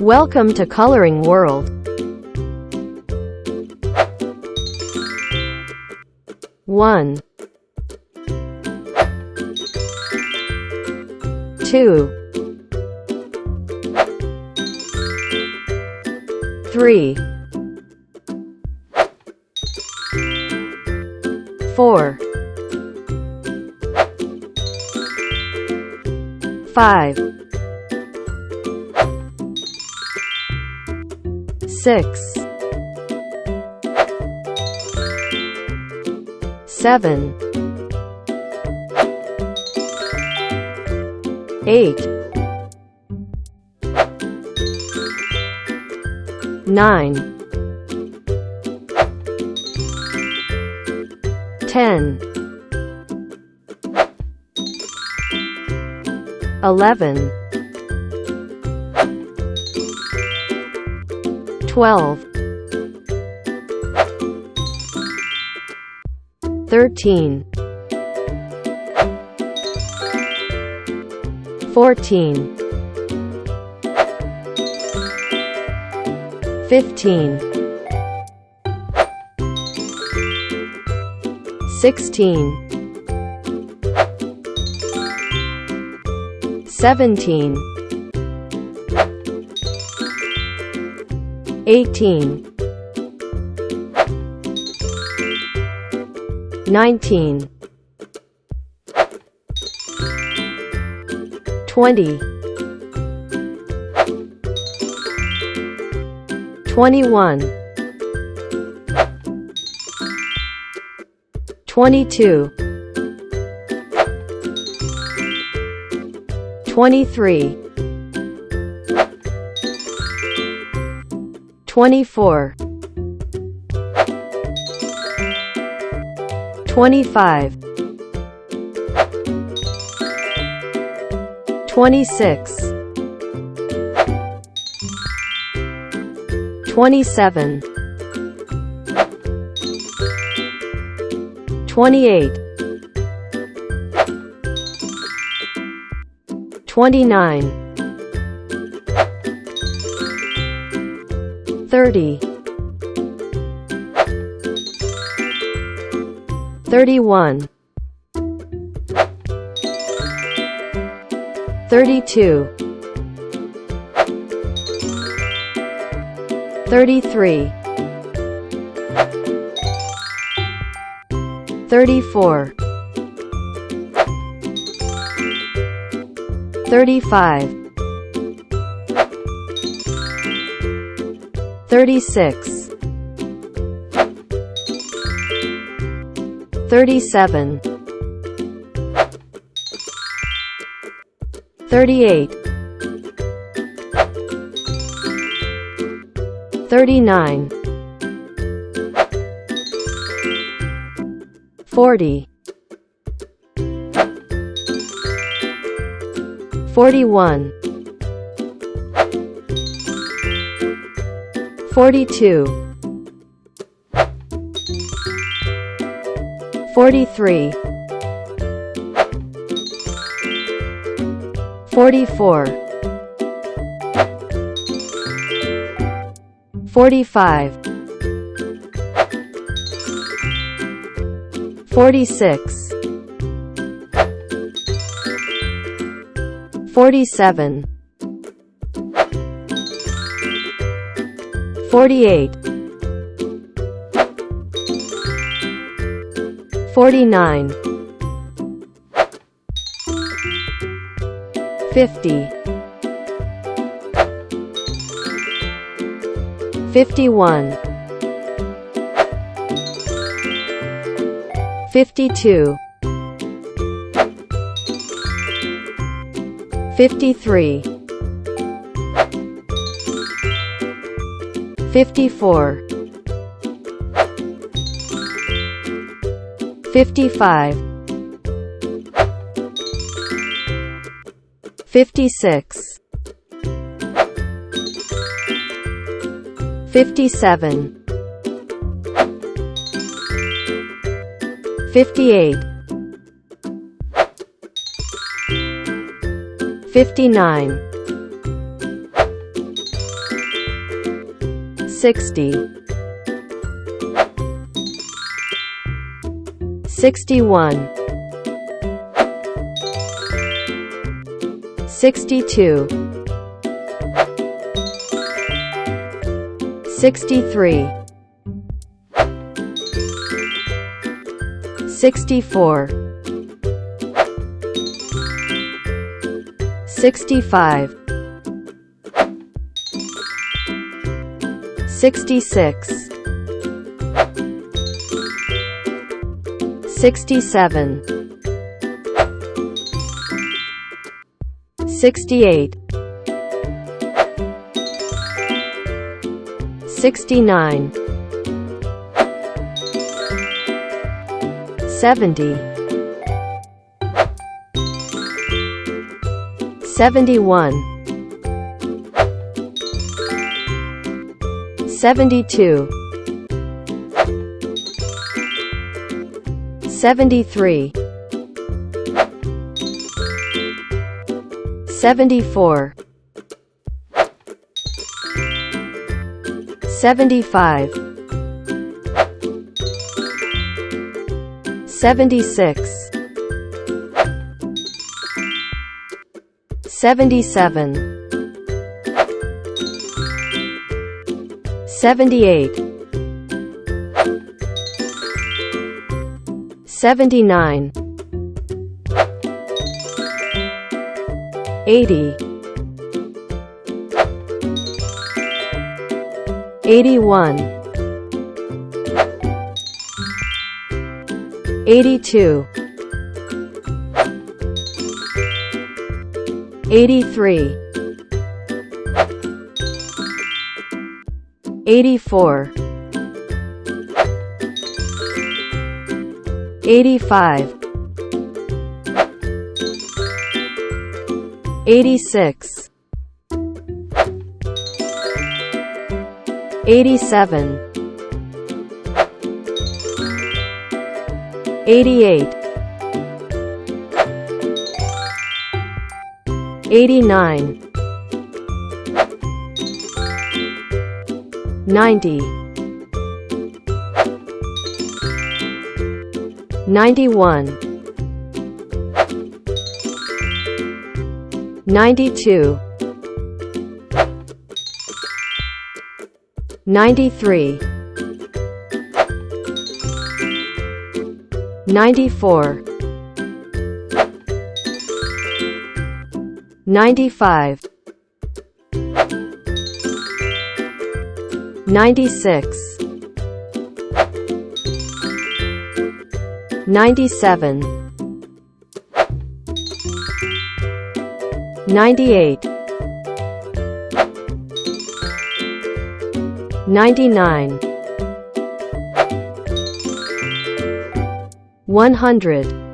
Welcome to Coloring World. 1 2 3 4 5 6 7 8 9 10 11 12 13 14 15 16 17 18 19 20 21 22 23 24 25 26 27 28 29 30 31 32 33 34 35 36 37 38 39 40 41 42 43 44 45 46 47 48 49 50 51 52 53 54 55 56 57 58 59 60, 61, 62, 63, 64, 65, 66, 67, 68, 69, 70, 71, 72, 73, 74, 75, 76, 77, 78, 79, 80, 81, 82, 83, 84, 85, 86, 87, 88, 89, 90, 91, 92, 93, 94, 95, 96, 97, 98, 99, 100.